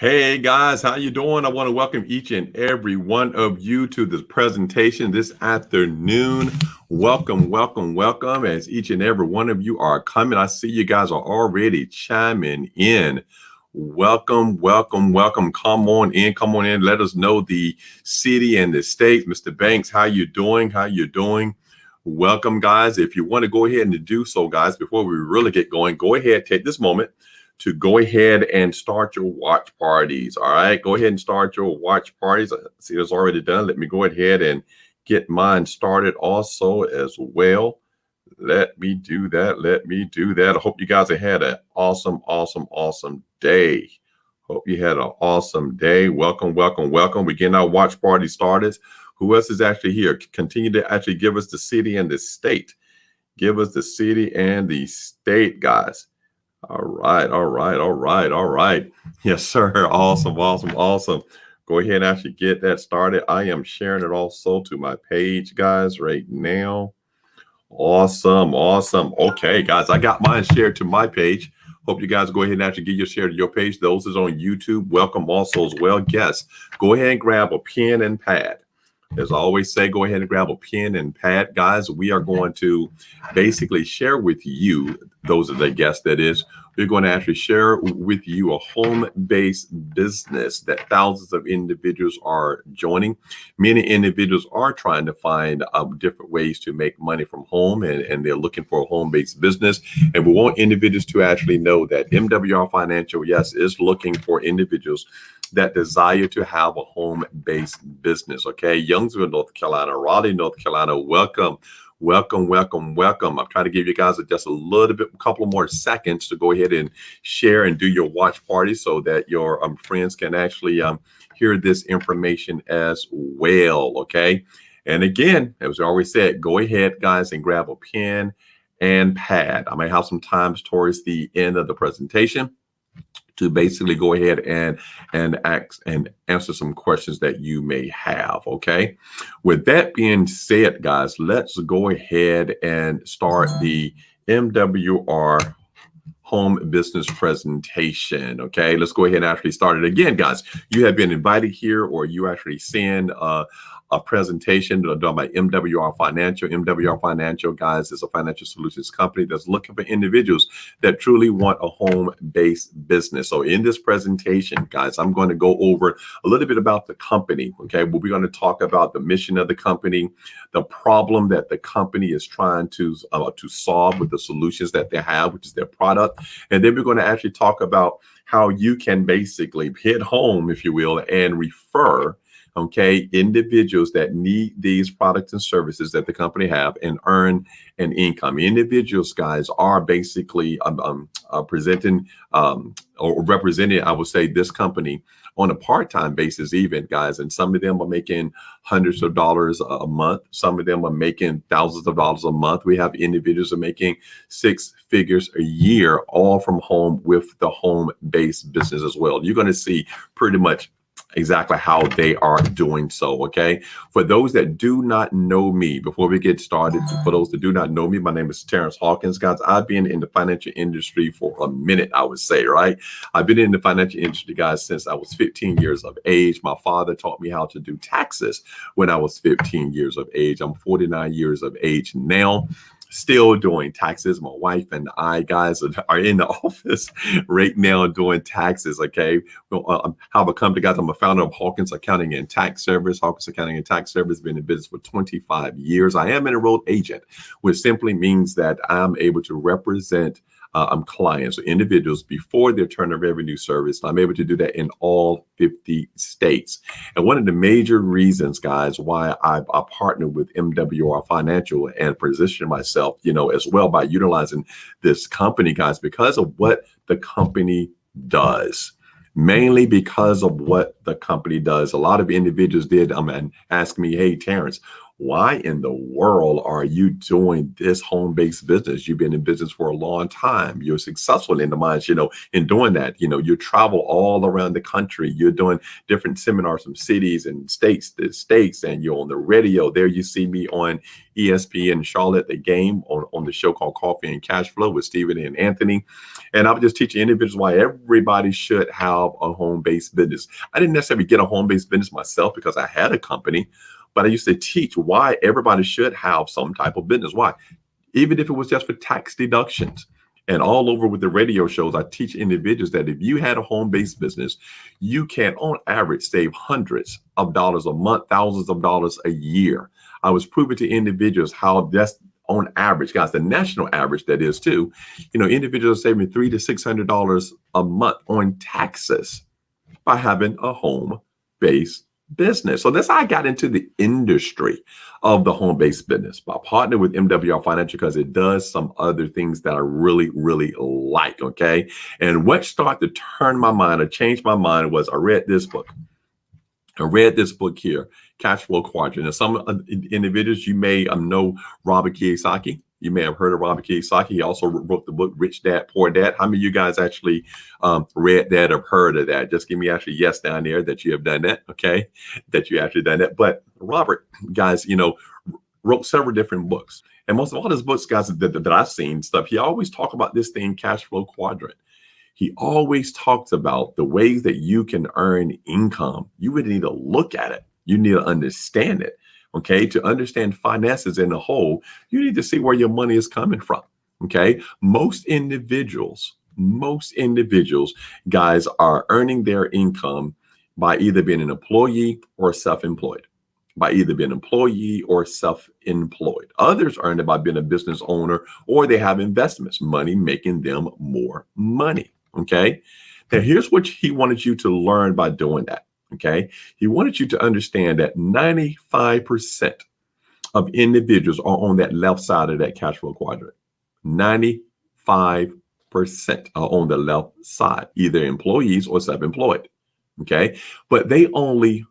Hey guys, how you doing? I want to welcome each and every one of you to this presentation this afternoon. Welcome, welcome, welcome. As each and every one of you are coming, I see you guys are already chiming in. Welcome, welcome, welcome. Come on in, come on in. Let us know the city and the state. Mr. Banks, how you doing? How you doing? Welcome, guys. If you want to go ahead and do so, guys, before we really get going, go ahead, take this moment to go ahead and start your watch parties. All right, go ahead and start your watch parties. I see it's already done. Let me go ahead and get mine started also as well. Let me do that. Let me do that. I hope you guys have had an awesome, awesome, awesome day. Hope you had an awesome day. Welcome, welcome, welcome. We're getting our watch party started. Who else is actually here? Continue to actually give us the city and the state. Give us the city and the state, guys. All right, all right, all right, all right. Yes, sir. Awesome, awesome, awesome. Go ahead and actually get that started. I am sharing it also to my page, guys, right now. Awesome, awesome. Okay, guys, I got mine shared to my page. Hope you guys go ahead and actually get your share to your page. Those is on YouTube, welcome also as well. Yes, go ahead and grab a pen and pad. As I always say, go ahead and grab a pen and pad. Guys, we are going to basically share with you, those are the guests that is, we're going to actually share with you a home-based business that thousands of individuals are joining. Many individuals are trying to find different ways to make money from home, and they're looking for a home-based business. And we want individuals to actually know that MWR Financial, yes, is looking for individuals that desire to have a home-based business. Okay, Youngsville, North Carolina, Raleigh, North Carolina, welcome. Welcome, welcome, welcome. I'm trying to give you guys just a little bit, a couple more seconds to go ahead and share and do your watch party so that your friends can actually hear this information as well, okay? And again, as I always said, go ahead, guys, and grab a pen and pad. I may have some times towards the end of the presentation to basically go ahead and ask and answer some questions that you may have. Okay. With that being said, guys, let's go ahead and start the MWR home business presentation. Okay, let's go ahead and actually start it again, guys. You have been invited here, or you actually send a presentation done by MWR Financial. MWR Financial, guys, is a financial solutions company that's looking for individuals that truly want a home-based business. So in this presentation, guys, I'm going to go over a little bit about the company. Okay, we're going to talk about the mission of the company, the problem that the company is trying to solve with the solutions that they have, which is their product. And then we're going to actually talk about how you can basically hit home, if you will, and refer, okay, individuals that need these products and services that the company have and earn an income. Individuals, guys, are basically presenting or representing, I would say, this company on a part-time basis even, guys. And some of them are making hundreds of dollars a month. Some of them are making thousands of dollars a month. We have individuals who are making six figures a year, all from home with the home-based business as well. You're going to see pretty much exactly how they are doing so. Okay, for those that do not know me, before we get started, for those that do not know me, my name is Terence Hawkins. Guys, I've been in the financial industry for a minute, I would say, right? I've been in the financial industry, guys, since I was 15 years of age. My father taught me how to do taxes when I was 15 years of age. I'm 49 years of age now, still doing taxes. My wife and I, guys, are in the office right now doing taxes. Okay, well, have a company, guys. I'm a founder of Hawkins Accounting and Tax Service. Hawkins Accounting and Tax Service, been in business for 25 years. I am an enrolled agent, which simply means that I'm able to represent clients or individuals before their turn of revenue service. I'm able to do that in all 50 states. And one of the major reasons, guys, why I partnered with MWR Financial and positioned myself, as well by utilizing this company, guys, because of what the company does. Mainly because of what the company does. A lot of individuals did and ask me, hey, Terence, why in the world are you doing this home-based business? You've been in business for a long time. You're successful in the minds, in doing that. You travel all around the country. You're doing different seminars from cities and states to states, and you're on the radio. There you see me on ESPN Charlotte, the game on the show called Coffee and Cash Flow with Stephen and Anthony. And I was just teaching individuals why everybody should have a home-based business. I didn't necessarily get a home-based business myself because I had a company, but I used to teach why everybody should have some type of business. Why? Even if it was just for tax deductions. And all over with the radio shows, I teach individuals that if you had a home-based business, you can, on average, save hundreds of dollars a month, thousands of dollars a year. I was proving to individuals how that's on average, guys, the national average that is too. Individuals are saving $300 to $600 a month on taxes by having a home-based business. So that's how I got into the industry of the home-based business. I partnered with MWR Financial because it does some other things that I really, really like. Okay. And what started to turn my mind or change my mind was I read this book. Here, Cash Flow Quadrant. And some individuals, you may know Robert Kiyosaki. You may have heard of Robert Kiyosaki. He also wrote the book Rich Dad, Poor Dad. How many of you guys actually read that or heard of that? Just give me actually yes down there that you have done that, okay? That you actually done that. But Robert, guys, wrote several different books. And most of all his books, guys, that I've seen stuff, he always talk about this thing, Cash Flow Quadrant. He always talks about the ways that you can earn income. You really need to look at it. You need to understand it. Okay. To understand finances in a whole, you need to see where your money is coming from. Okay. Most individuals, guys, are earning their income by either being an employee or self-employed. Others earn it by being a business owner, or they have investments, money making them more money. Okay. Now, here's what he wanted you to learn by doing that. Okay. He wanted you to understand that 95% of individuals are on that left side of that cash flow quadrant. 95% are on the left side, either employees or self-employed. Okay. But they only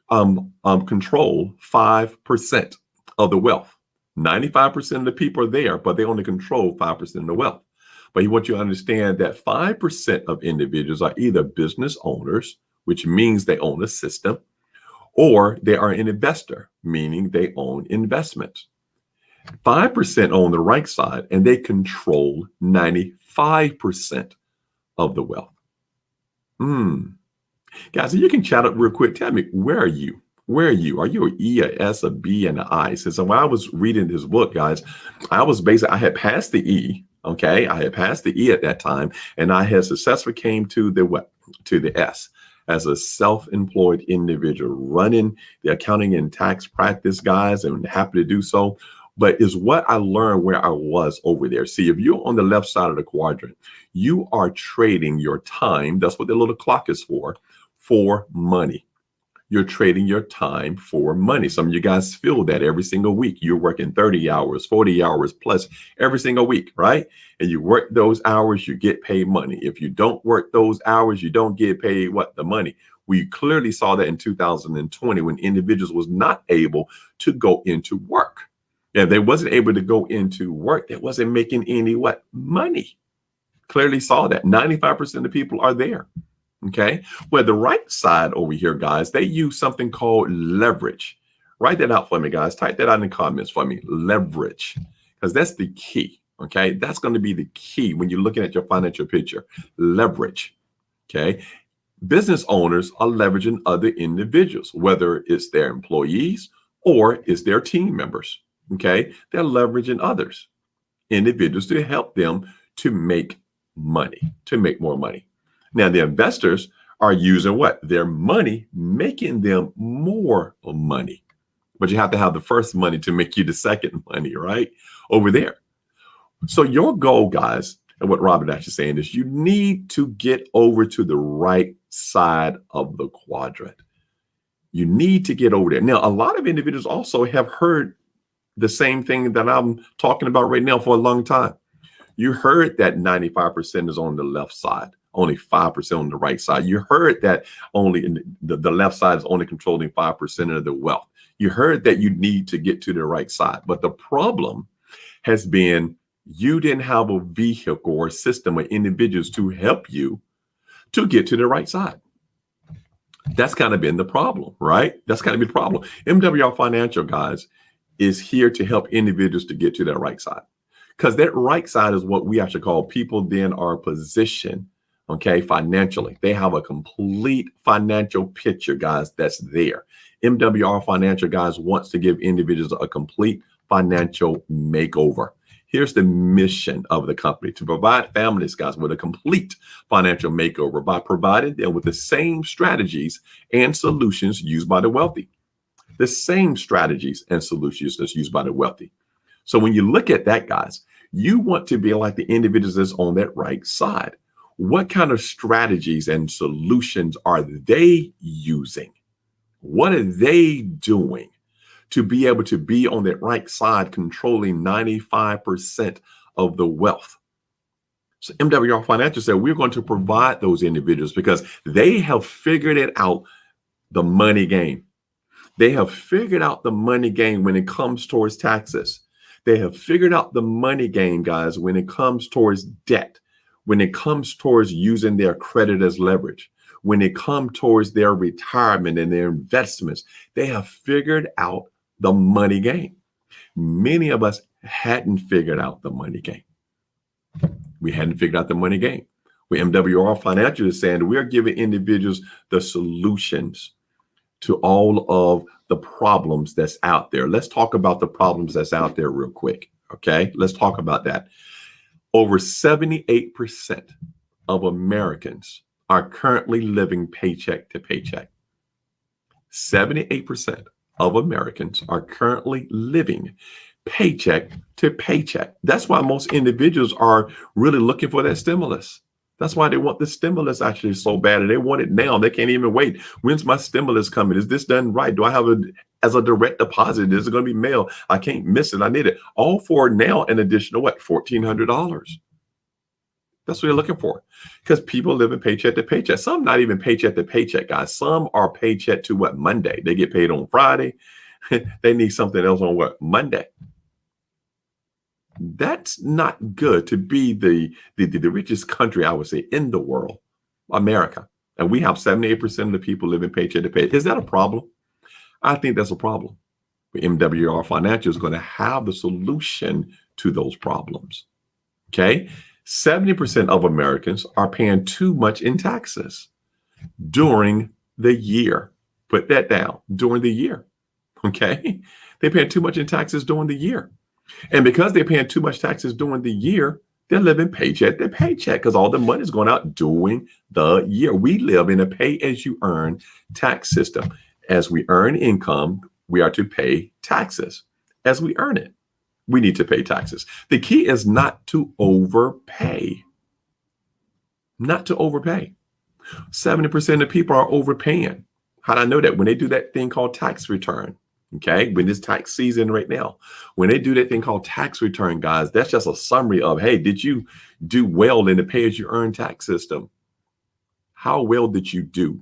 control 5% of the wealth. 95% of the people are there, but they only control 5% of the wealth. But he wants you to understand that 5% of individuals are either business owners, which means they own a system, or they are an investor, meaning they own investments. 5% on the right side, and they control 95% of the wealth. Guys, if you can chat up real quick, tell me, where are you? Are you an E, a S, a B, and an I? So when I was reading this book, guys, I had passed the E. Okay, I had passed the E at that time, and I had successfully came to the S as a self-employed individual running the accounting and tax practice, guys, and happy to do so. But is what I learned where I was over there. See, if you're on the left side of the quadrant, you are trading your time. That's what the little clock is for money. You're trading your time for money. Some of you guys feel that every single week. You're working 30 hours, 40 hours plus every single week, right? And you work those hours, you get paid money. If you don't work those hours, you don't get paid the money. We clearly saw that in 2020 when individuals was not able to go into work. If they wasn't able to go into work, they wasn't making any money. Clearly saw that. 95% of people are there. Okay. Well, the right side over here, guys, they use something called leverage. Write that out for me, guys. Type that out in the comments for me. Leverage, because that's the key. Okay. That's going to be the key when you're looking at your financial picture. Leverage. Okay. Business owners are leveraging other individuals, whether it's their employees or it's their team members. Okay. They're leveraging others, individuals, to help them to make money, to make more money. Now, the investors are using their money, making them more money. But you have to have the first money to make you the second money, right? Over there. So your goal, guys, and what Robert actually saying is you need to get over to the right side of the quadrant. You need to get over there. Now, a lot of individuals also have heard the same thing that I'm talking about right now for a long time. You heard that 95% is on the left side. only 5% on the right side. You heard that only the left side is only controlling 5% of the wealth. You heard that you need to get to the right side. But the problem has been you didn't have a vehicle or a system of individuals to help you to get to the right side. That's kind of been the problem, right? That's kind of been the problem. MWR Financial, guys, is here to help individuals to get to that right side. Because that right side is what we actually call people then are positioned, okay, financially. They have a complete financial picture, guys, that's there. MWR Financial, guys, wants to give individuals a complete financial makeover. Here's the mission of the company: to provide families, guys, with a complete financial makeover by providing them with the same strategies and solutions used by the wealthy. The same strategies and solutions that's used by the wealthy. So when you look at that, guys, you want to be like the individuals that's on that right side. What kind of strategies and solutions are they using? What are they doing to be able to be on that right side, controlling 95% of the wealth? So MWR Financial said, we're going to provide those individuals because they have figured it out, the money game. They have figured out the money game when it comes towards taxes. They have figured out the money game, guys, when it comes towards debt, when it comes towards using their credit as leverage, when it comes towards their retirement and their investments. They have figured out the money game. Many of us hadn't figured out the money game. We hadn't figured out the money game. With MWR Financial is saying we're giving individuals the solutions to all of the problems that's out there. Let's talk about the problems that's out there real quick. Okay, let's talk about that. Over 78% of Americans are currently living paycheck to paycheck. 78% of Americans are currently living paycheck to paycheck. That's why most individuals are really looking for that stimulus. That's why they want the stimulus actually so bad, and they want it now. They can't even wait. When's my stimulus coming? Is this done right? Do I have it as a direct deposit? Is it going to be mail? I can't miss it. I need it. All for now an additional what? $1,400. That's what they're looking for, because people live in paycheck to paycheck. Some not even paycheck to paycheck, guys. Some are paycheck to what? Monday. They get paid on Friday. They need something else on what? Monday. That's not good to be the richest country, I would say, in the world, America. And we have 78% of the people living paycheck to paycheck. Is that a problem? I think that's a problem. But MWR Financial is going to have the solution to those problems. Okay? 70% of Americans are paying too much in taxes during the year. Put that down, during the year. Okay? They pay too much in taxes during the year. And because they're paying too much taxes during the year, they're living paycheck to paycheck because all the money is going out during the year. We live in a pay-as-you-earn tax system. As we earn income, we are to pay taxes. As we earn it, we need to pay taxes. The key is not to overpay. Not to overpay. 70% of people are overpaying. How do I know that? When they do that thing called tax return. Okay, when it's tax season right now, when they do that thing called tax return, guys, that's just a summary of, hey, did you do well in the pay-as-you-earn tax system? How well did you do?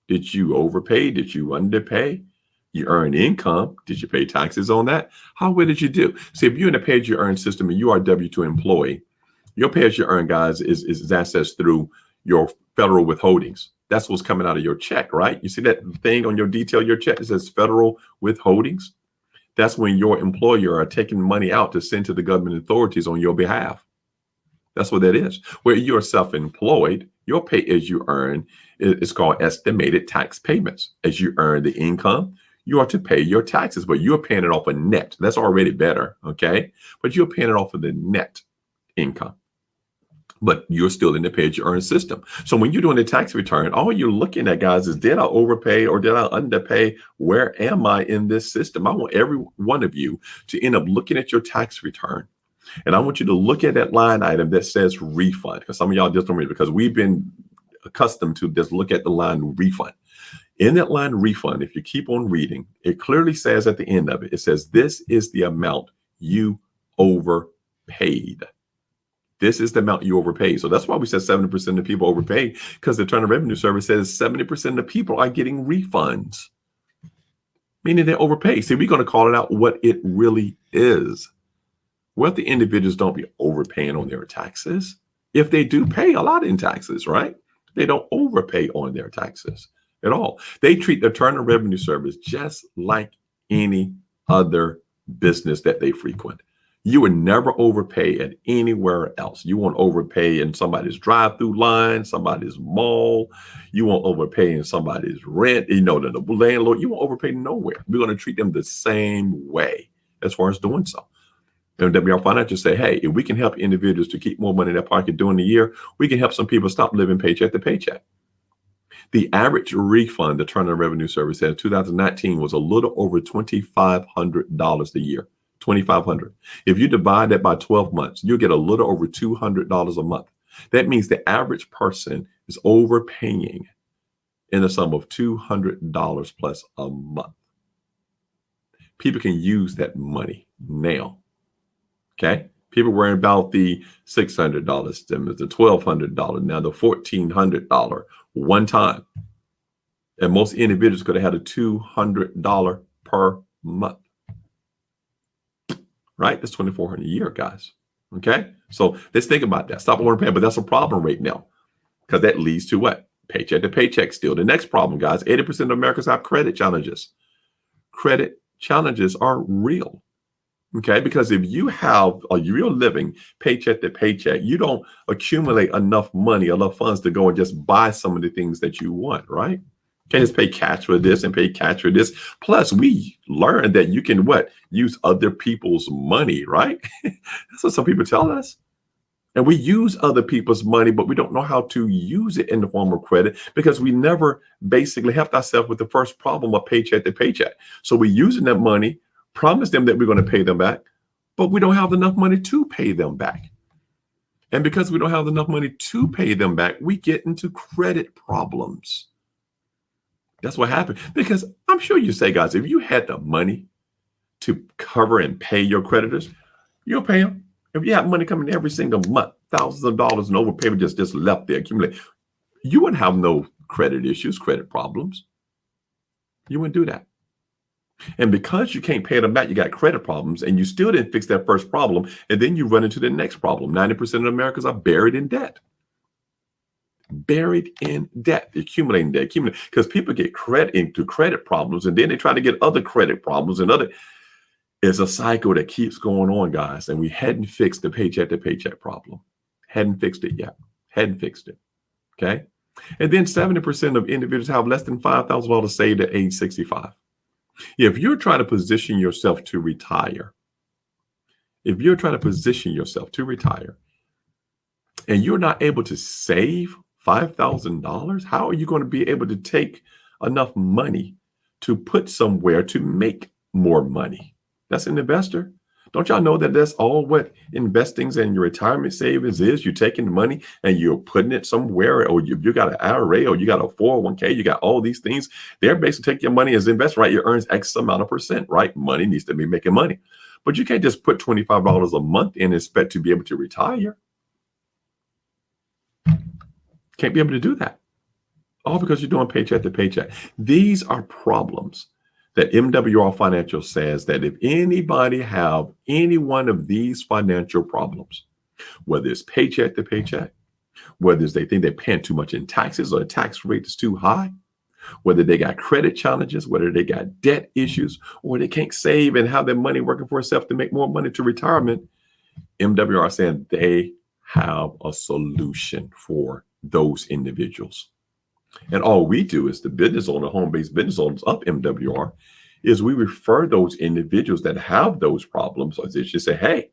Did you overpay? Did you underpay? You earn income. Did you pay taxes on that? How well did you do? See, if you're in a pay-as-you-earn system and you are a W-2 employee, your pay-as-you-earn, guys, is accessed through your federal withholdings. That's what's coming out of your check, right? You see that thing on your detail, your check that says federal withholdings? That's when your employer are taking money out to send to the government authorities on your behalf. That's what that is. Where you're self-employed, your pay as you earn is called estimated tax payments. As you earn the income, you are to pay your taxes, but you're paying it off a net. That's already better, okay? But you're paying it off of the net income. But you're still in the pay-as-you-earn system. So when you're doing a tax return, all you're looking at, guys, is did I overpay or did I underpay? Where am I in this system? I want every one of you to end up looking at your tax return. And I want you to look at that line item that says refund, because some of y'all just don't read it, because we've been accustomed to just look at the line refund. In that line refund, if you keep on reading, it clearly says at the end of it, it says, this is the amount you overpaid. This is the amount you overpay. So that's why we said 70% of people overpay, because the Internal Revenue Service says 70% of people are getting refunds, meaning they overpay. See, we're going to call it out what it really is. Wealthy individuals don't be overpaying on their taxes. If they do pay a lot in taxes, right? They don't overpay on their taxes at all. They treat the Internal Revenue Service just like any other business that they frequent. You would never overpay at anywhere else. You won't overpay in somebody's drive-through line, somebody's mall. You won't overpay in somebody's rent, the landlord. You won't overpay nowhere. We're going to treat them the same way as far as doing so. MWR Financial say, hey, if we can help individuals to keep more money in their pocket during the year, we can help some people stop living paycheck to paycheck. The average refund the Internal Revenue Service said in 2019 was a little over $2,500 a year. $2,500. If you divide that by 12 months, you'll get a little over $200 a month. That means the average person is overpaying in the sum of $200 plus a month. People can use that money now. Okay? People worrying about the $600 stimulus, the $1,200, now the $1,400 one time. And most individuals could have had a $200 per month. Right? That's $2,400 a year, guys. Okay? So let's think about that. Stop overpaying, but that's a problem right now, because that leads to what? Paycheck to paycheck still. The next problem, guys, 80% of Americans have credit challenges. Credit challenges are real. Okay? Because if you have a real living paycheck to paycheck, you don't accumulate enough money, enough funds to go and just buy some of the things that you want, right? Can't just pay cash for this and pay cash for this. Plus, we learned that you can use other people's money, right? That's what some people tell us. And we use other people's money, but we don't know how to use it in the form of credit, because we never basically helped ourselves with the first problem of paycheck to paycheck. So we're using that money, promise them that we're going to pay them back, but we don't have enough money to pay them back. And because we don't have enough money to pay them back, we get into credit problems. That's what happened. Because I'm sure you say, guys, if you had the money to cover and pay your creditors, you'll pay them. If you have money coming every single month, thousands of dollars in overpayment just left there accumulate, you wouldn't have no credit issues, credit problems. You wouldn't do that. And because you can't pay them back, you got credit problems, and you still didn't fix that first problem, and then you run into the next problem. 90% of Americans are buried in debt. Buried in debt, accumulating debt, because people get credit into credit problems, and then they try to get other credit problems and other. It's a cycle that keeps going on, guys, and we hadn't fixed the paycheck to paycheck problem. Hadn't fixed it yet. Hadn't fixed it. Okay. And then 70% of individuals have less than $5,000 saved at age 65. If you're trying to position yourself to retire, and you're not able to save $5,000, how are you going to be able to take enough money to put somewhere to make more money? That's an investor. Don't y'all know that that's all what investings and your retirement savings is? You're taking the money and you're putting it somewhere, or you got an IRA, or you got a 401k, you got all these things. They're basically taking your money as investment, right? You earn X amount of percent, right? Money needs to be making money. But you can't just put $25 a month in and expect to be able to retire. Can't be able to do that. All because you're doing paycheck to paycheck. These are problems that MWR Financial says that if anybody have any one of these financial problems, whether it's paycheck to paycheck, whether it's they think they're paying too much in taxes or the tax rate is too high, whether they got credit challenges, whether they got debt issues, or they can't save and have their money working for itself to make more money to retirement, MWR saying they have a solution for those individuals. And all we do is the business owner, home-based business owners of MWR, is we refer those individuals that have those problems, or they should say, hey,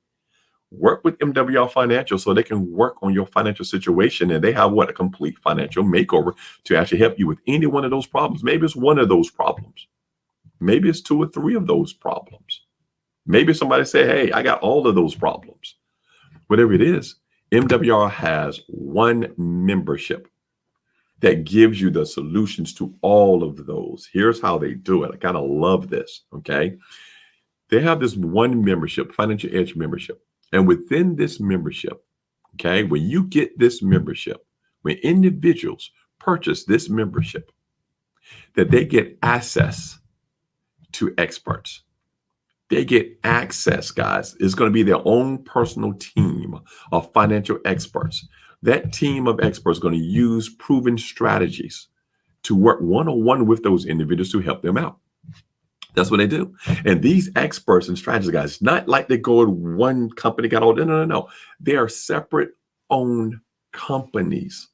work with MWR Financial so they can work on your financial situation. And they have a complete financial makeover to actually help you with any one of those problems. Maybe it's one of those problems. Maybe it's 2 or 3 of those problems. Maybe somebody say, hey, I got all of those problems. Whatever it is, MWR has one membership that gives you the solutions to all of those. Here's how they do it. I kind of love this, okay? They have this one membership, Financial Edge membership. And within this membership, Okay. When you get this membership, when individuals purchase this membership, that they get access to experts. They get access, guys. It's going to be their own personal team of financial experts. That team of experts is going to use proven strategies to work one-on-one with those individuals to help them out. That's what they do. And these experts and strategists, guys, not like they go to one company, got all, no. They are separate owned companies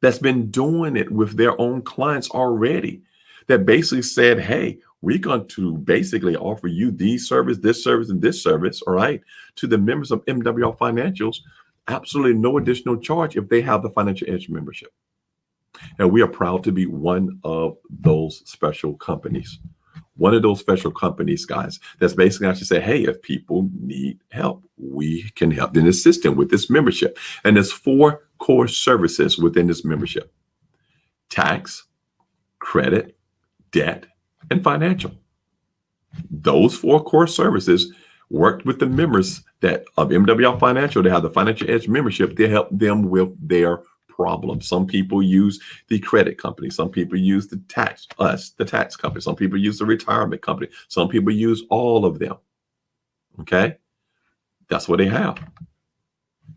that's been doing it with their own clients already, that basically said, hey, we're going to basically offer you these service, this service, and this service, all right, to the members of MWR Financials, absolutely no additional charge if they have the Financial Edge membership. And we are proud to be one of those special companies. One of those special companies, guys, that's basically actually say, hey, if people need help, we can help and assist them with this membership. And there's 4 core services within this membership: tax, credit, debt, and financial. Those 4 core services worked with the members that of MWR Financial. They have the Financial Edge membership. They help them with their problems. Some people use the credit company. Some people use the tax company. Some people use the retirement company. Some people use all of them. Okay. That's what they have.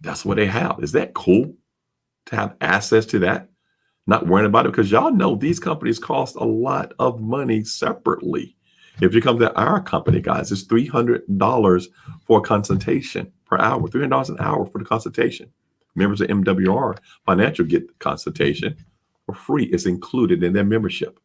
That's what they have. Is that cool to have access to that? Not worrying about it, because y'all know these companies cost a lot of money separately. If you come to our company, guys, it's $300 for a consultation per hour, $300 an hour for the consultation. Members of MWR Financial get the consultation for free. It's included in their membership.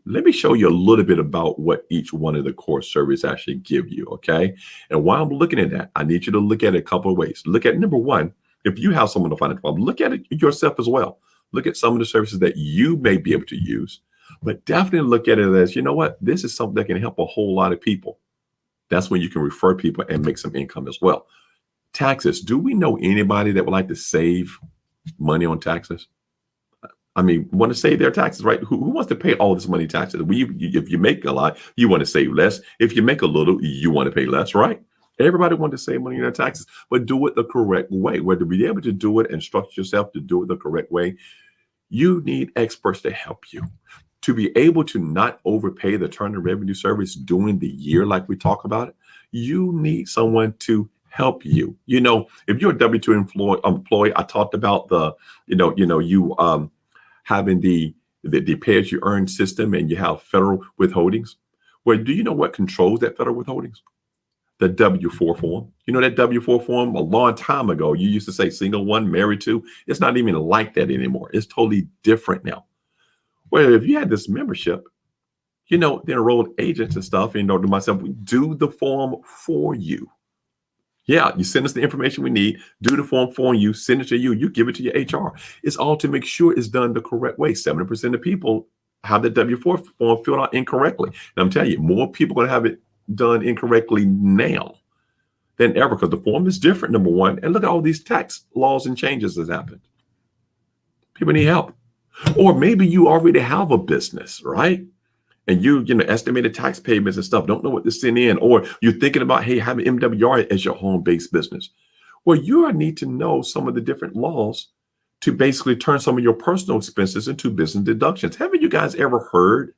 Let me show you a little bit about what each one of the core services actually give you, okay? And while I'm looking at that, I need you to look at it a couple of ways. Look at number one, if you have someone to financial problem, look at it yourself as well. Look at some of the services that you may be able to use, but definitely look at it as, you know what, this is something that can help a whole lot of people. That's when you can refer people and make some income as well. Taxes. Do we know anybody that would like to save money on taxes? I mean, want to save their taxes, right? Who wants to pay all this money taxes? If you make a lot, you want to save less. If you make a little, you want to pay less, right? Everybody wants to save money on their taxes, but do it the correct way. Where to be able to do it and structure yourself to do it the correct way, you need experts to help you. To be able to not overpay the Internal Revenue Service during the year, like we talk about it, you need someone to help you. You know, if you're a W-2 employee, I talked about having the pay-as-you-earn system, and you have federal withholdings. Well, do you know what controls that federal withholdings? The W-4 form. You know that W-4 form, a long time ago, you used to say single one, married to. It's not even like that anymore. It's totally different now. Well, if you had this membership, the enrolled agents and stuff, to myself, we do the form for you. Yeah, you send us the information we need, do the form for you, send it to you, you give it to your HR. It's all to make sure it's done the correct way. 70% of people have the W-4 form filled out incorrectly. And I'm telling you, more people are going to have it done incorrectly now than ever, because the form is different, number one. And look at all these tax laws and changes that's happened. People need help. Or maybe you already have a business, right? And you estimated tax payments and stuff, don't know what to send in, or you're thinking about, hey, having MWR as your home-based business. Well, you need to know some of the different laws to basically turn some of your personal expenses into business deductions. Haven't you guys ever heard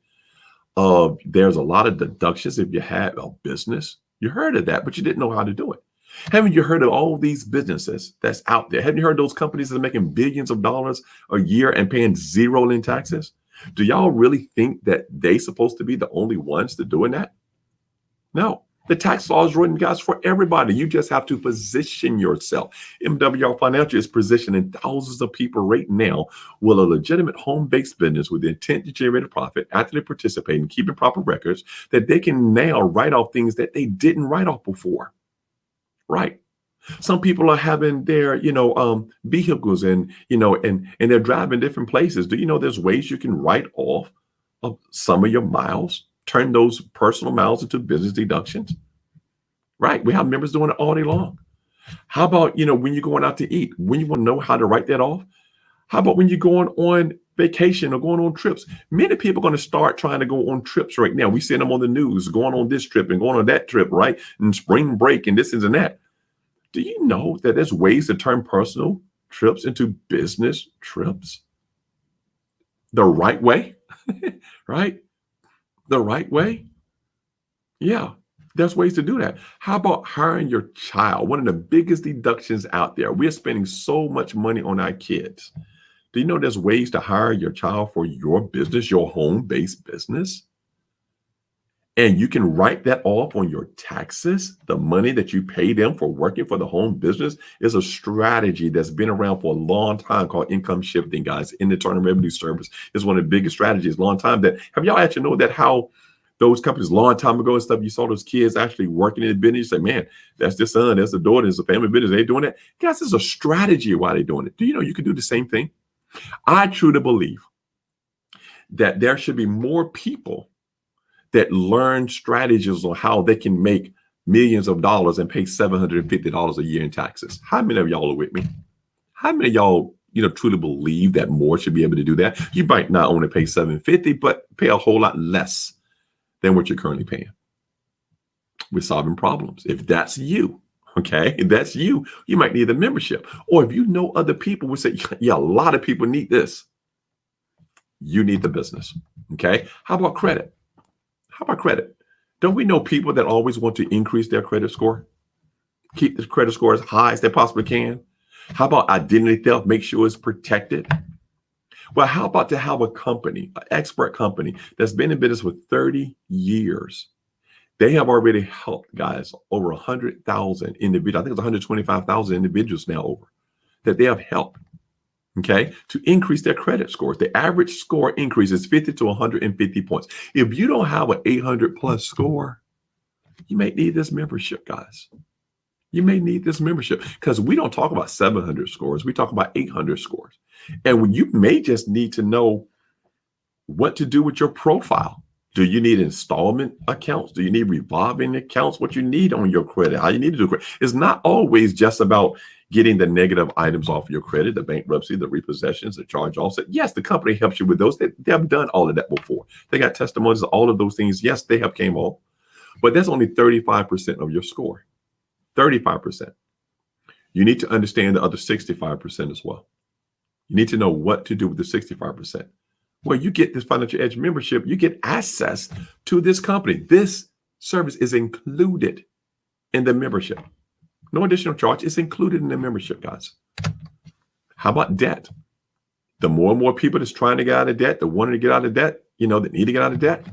of there's a lot of deductions if you had a business? You heard of that, but you didn't know how to do it. Haven't you heard of all these businesses that's out there? Haven't you heard those companies that are making billions of dollars a year and paying zero in taxes? Do y'all really think that they supposed to be the only ones that doing that? No, the tax law is written, guys, for everybody. You just have to position yourself. MWR Financial is positioning thousands of people right now with a legitimate home-based business with the intent to generate a profit after they participate in keeping proper records, that they can now write off things that they didn't write off before. Right. Some people are having their, vehicles and they're driving different places. Do you know there's ways you can write off of some of your miles, turn those personal miles into business deductions? Right. We have members doing it all day long. How about, when you're going out to eat, when you want to know how to write that off? How about when you're going on vacation or going on trips? Many people are going to start trying to go on trips right now. We see them on the news going on this trip and going on that trip, right? And spring break and this and that. Do you know that there's ways to turn personal trips into business trips the right way? Right? The right way? Yeah, there's ways to do that. How about hiring your child? One of the biggest deductions out there. We're spending so much money on our kids. Do you know there's ways to hire your child for your business, your home-based business? And you can write that off on your taxes. The money that you pay them for working for the home business is a strategy that's been around for a long time called income shifting, guys. In the Internal Revenue Service is one of the biggest strategies, long time. That have y'all actually know that how those companies long time ago and stuff, you saw those kids actually working in the business. You say, man, that's the son, that's the daughter, it's a family business. They doing that. Guys, it's a strategy why they're doing it. Do you know you can do the same thing? I truly believe that there should be more people that learn strategies on how they can make millions of dollars and pay $750 a year in taxes. How many of y'all are with me? How many of y'all, truly believe that more should be able to do that? You might not only pay $750, but pay a whole lot less than what you're currently paying. We're solving problems. If that's you, okay, if that's you, you might need a membership. Or if you know other people would say, yeah, a lot of people need this. You need the business, okay? How about credit? How about credit? Don't we know people that always want to increase their credit score? Keep the credit score as high as they possibly can. How about identity theft? Make sure it's protected. Well, how about to have a company, an expert company that's been in business for 30 years? They have already helped, guys, over 100,000 individuals. I think it's 125,000 individuals now over that they have helped, okay, to increase their credit scores. The average score increase is 50 to 150 points. If you don't have an 800 plus score, you may need this membership, guys. You may need this membership because we don't talk about 700 scores. We talk about 800 scores. And you may just need to know what to do with your profile. Do you need installment accounts? Do you need revolving accounts? What you need on your credit, how you need to do credit. It's not always just about getting the negative items off your credit, the bankruptcy, the repossessions, the charge-offs. Yes, the company helps you with those. They have done all of that before. They got testimonies of all of those things. Yes, they have came off, but that's only 35% of your score. 35%. You need to understand the other 65% as well. You need to know what to do with the 65%. Well, you get this Financial Edge membership, you get access to this company. This service is included in the membership. No additional charge. It's included in the membership, guys. How about debt? The more and more people that's trying to get out of debt, the wanting to get out of debt, that need to get out of debt.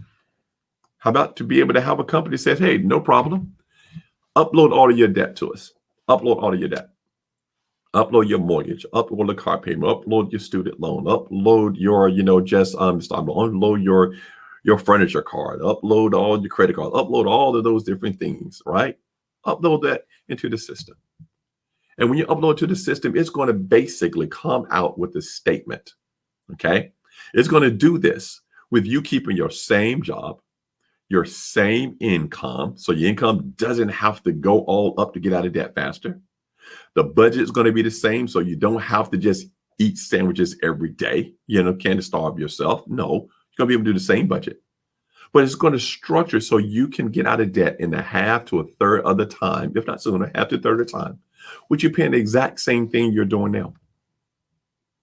How about to be able to have a company that says, hey, no problem. Upload all of your debt to us. Upload all of your debt. Upload your mortgage, upload the car payment, upload your student loan, upload your, upload your furniture card, upload all your credit cards, upload all of those different things, right? Upload that into the system. And when you upload to the system, it's going to basically come out with a statement, okay? It's going to do this with you keeping your same job, your same income, so your income doesn't have to go all up to get out of debt faster. The budget is going to be the same, so you don't have to just eat sandwiches every day. Can't starve yourself. No, you're going to be able to do the same budget. But it's going to structure so you can get out of debt in a half to a third of the time, if not sooner, half to a third of the time, which you're paying the exact same thing you're doing now.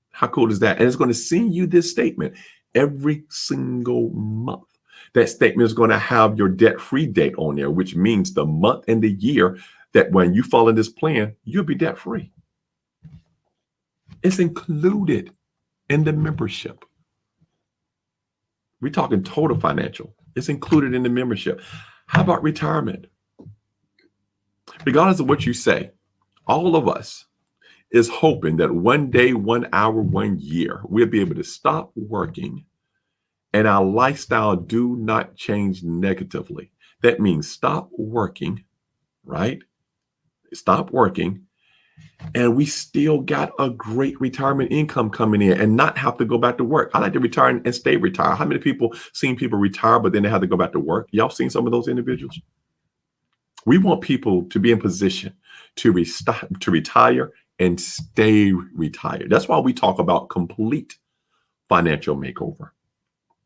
How cool is that? And it's going to send you this statement every single month. That statement is going to have your debt-free date on there, which means the month and the year that when you follow this plan, you'll be debt-free. It's included in the membership. We're talking total financial. It's included in the membership. How about retirement? Regardless of what you say, all of us is hoping that one day, 1 hour, 1 year, we'll be able to stop working and our lifestyle do not change negatively. That means stop working, right? Stop working, and we still got a great retirement income coming in and not have to go back to work. I like to retire and stay retired. How many people seen people retire, but then they have to go back to work? Y'all seen some of those individuals? We want people to be in position to retire and stay retired. That's why we talk about complete financial makeover.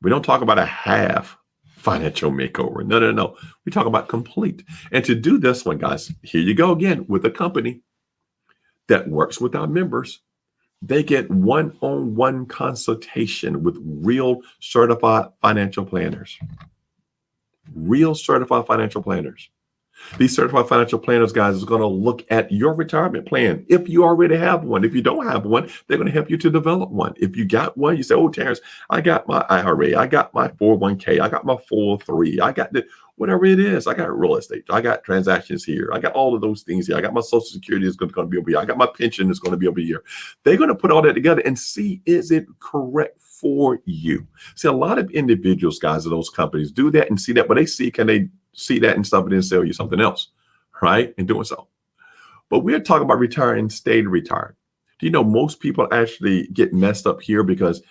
We don't talk about a half financial makeover. No, no, no. We talk about complete. And to do this one, guys, here you go again with a company that works with our members. They get one-on-one consultation with real certified financial planners. Real certified financial planners. These certified financial planners, guys, is going to look at your retirement plan. If you already have one, if you don't have one, they're going to help you to develop one. If you got one, you say, oh, Terence, I got my IRA, I got my 401k, I got my 403, I got the whatever it is. I got real estate, I got transactions here, I got all of those things here. I got my Social Security is going to be over here. I got my pension is going to be over here. They're going to put all that together and see, is it correct for you? See, a lot of individuals, guys, of those companies do that and see that, but they see, can they see that and stuff and then sell you something else, right? In doing so. But we're talking about retire and stay retired. Do you know most people actually get messed up here because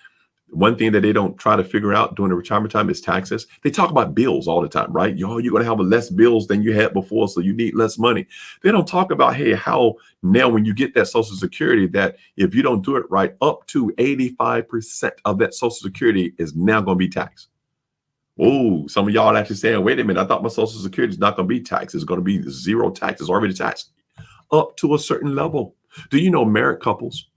one thing that they don't try to figure out during the retirement time is taxes. They talk about bills all the time, right? You're going to have less bills than you had before, so you need less money. They don't talk about, hey, how now when you get that Social Security, that if you don't do it right, up to 85% of that Social Security is now going to be taxed. Oh, some of y'all are actually saying, wait a minute, I thought my Social Security is not going to be taxed. It's going to be zero tax. It's already taxed up to a certain level. Do you know married couples,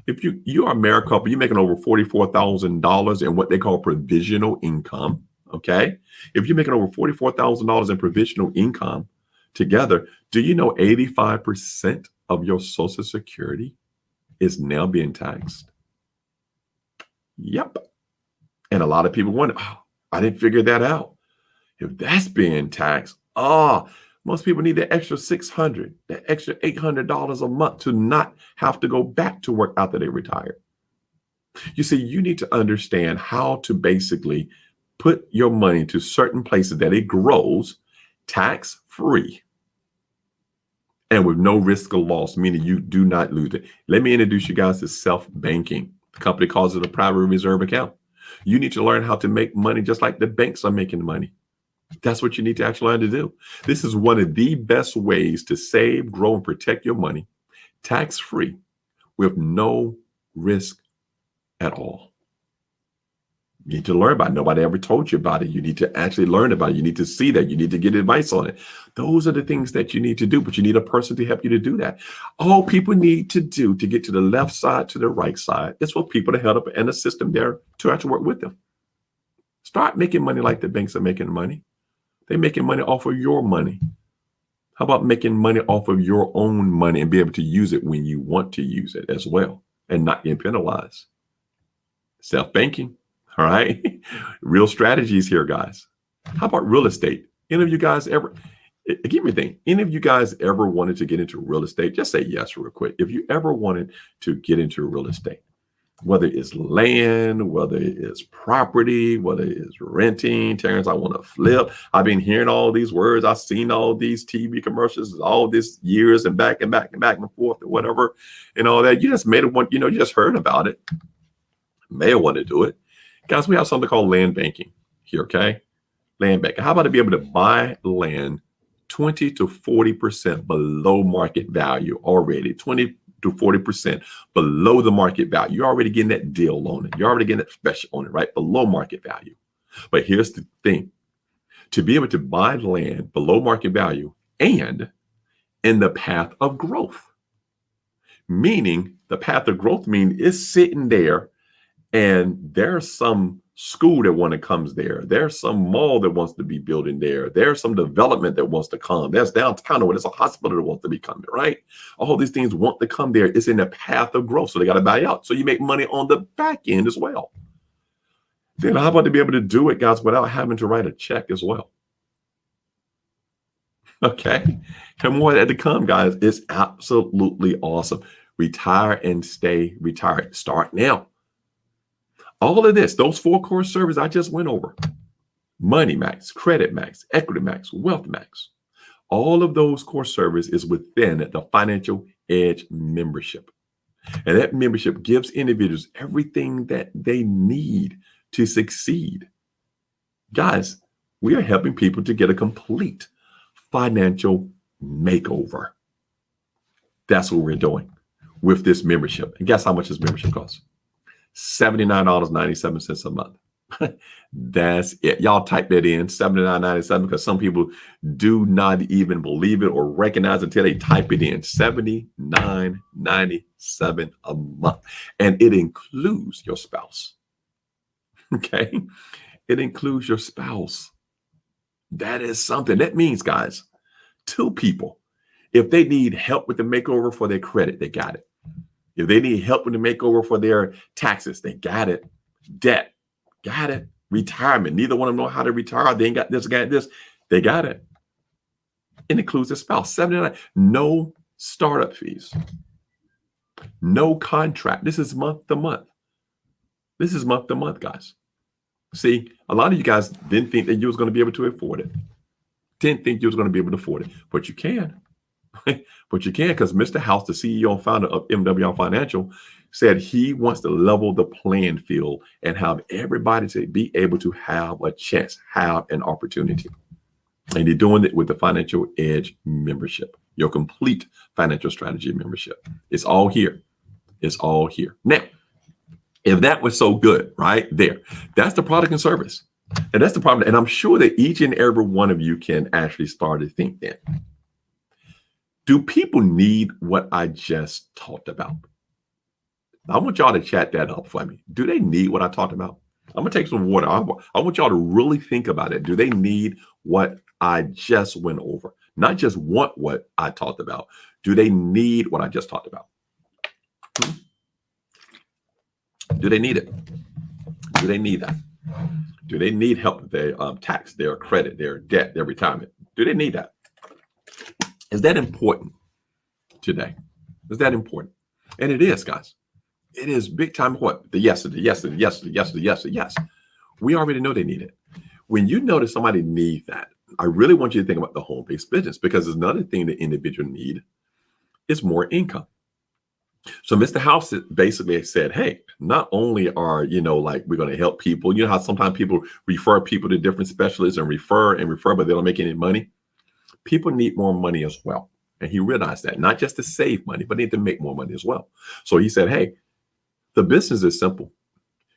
if you are a married couple, you're making over $44,000 in what they call provisional income, okay? If you're making over $44,000 in provisional income together, do you know 85% of your Social Security is now being taxed? Yep. And a lot of people wonder, oh, I didn't figure that out. If that's being taxed, most people need that extra $600, that extra $800 a month to not have to go back to work after they retire. You see, you need to understand how to basically put your money to certain places that it grows tax-free and with no risk of loss, meaning you do not lose it. Let me introduce you guys to self-banking. The company calls it a private reserve account. You need to learn how to make money just like the banks are making money. That's what you need to actually learn to do. This is one of the best ways to save, grow, and protect your money tax-free with no risk at all. You need to learn about it. Nobody ever told you about it. You need to actually learn about it. You need to see that. You need to get advice on it. Those are the things that you need to do, but you need a person to help you to do that. All people need to do to get to the left side, to the right side, is for people to help and a system there to actually work with them. Start making money like the banks are making money. They're making money off of your money. How about making money off of your own money and be able to use it when you want to use it as well and not get penalized? Self-banking. All right. Real strategies here, guys. How about real estate? Any of you guys ever, give me a thing. Any of you guys ever wanted to get into real estate? Just say yes real quick. If you ever wanted to get into real estate, whether it's land, whether it's property, whether it's renting, Terence, I want to flip. I've been hearing all these words. I've seen all these TV commercials all these years and back and forth and whatever and all that. You just made it one, you just heard about it. May want to do it. Guys, we have something called land banking here, okay? Land banking. How about to be able to buy land 20 to 40% below market value already, 20 to 40% below the market value. You're already getting that deal on it. You're already getting that special on it, right? Below market value. But here's the thing. To be able to buy land below market value and in the path of growth, meaning the path of growth means it's sitting there and there's some school that want to comes there. There's some mall that wants to be building there. There's some development that wants to come. There's downtown where there's a hospital that wants to be coming, right? All these things want to come there. It's in the path of growth. So they got to buy out. So you make money on the back end as well. Then how about to be able to do it, guys, without having to write a check as well? Okay. And more that to come, guys. It's absolutely awesome. Retire and stay retired. Start now. All of this, those 4 core services I just went over, Money Max, Credit Max, Equity Max, Wealth Max, all of those core services is within the Financial Edge membership. And that membership gives individuals everything that they need to succeed. Guys, we are helping people to get a complete financial makeover. That's what we're doing with this membership. And guess how much this membership costs? $79.97 a month. That's it. Y'all type that in, 79.97, because some people do not even believe it or recognize it until they type it in. 79.97 a month. And it includes your spouse. Okay. It includes your spouse. That is something. That means, guys, two people, if they need help with the makeover for their credit, they got it. If they need help with the makeover for their taxes, they got it. Debt, got it. Retirement, neither one of them know how to retire. They ain't got this, got this. They got it. It includes their spouse. 79, no startup fees, no contract. This is month to month. This is month to month, guys. See, a lot of you guys didn't think that you was going to be able to afford it. Didn't think you was going to be able to afford it, but you can. But you can, because Mr. House, the CEO and founder of MWR Financial, said he wants to level the playing field and have everybody to be able to have a chance, have an opportunity. And he's doing it with the Financial Edge membership, your complete financial strategy membership. It's all here. It's all here. Now, if that was so good, right there, that's the product and service. And that's the problem. And I'm sure that each and every one of you can actually start to think that. Do people need what I just talked about? I want y'all to chat that up for me. Do they need what I talked about? I'm going to take some water. I want y'all to really think about it. Do they need what I just went over? Not just want what I talked about. Do they need what I just talked about? Do they need it? Do they need that? Do they need help with their tax, their credit, their debt, their retirement? Do they need that? Is that important today? Is that important? And it is, guys. It is big time important. The yes, the yes, the yes, the yes, the yes, the yes. We already know they need it. When you notice somebody needs that, I really want you to think about the home-based business, because there's another thing the individual need is more income. So Mr. House basically said, hey, not only are, like we're going to help people, you know how sometimes people refer people to different specialists and refer, but they don't make any money. People need more money as well. And he realized that, not just to save money, but they need to make more money as well. So he said, hey, the business is simple.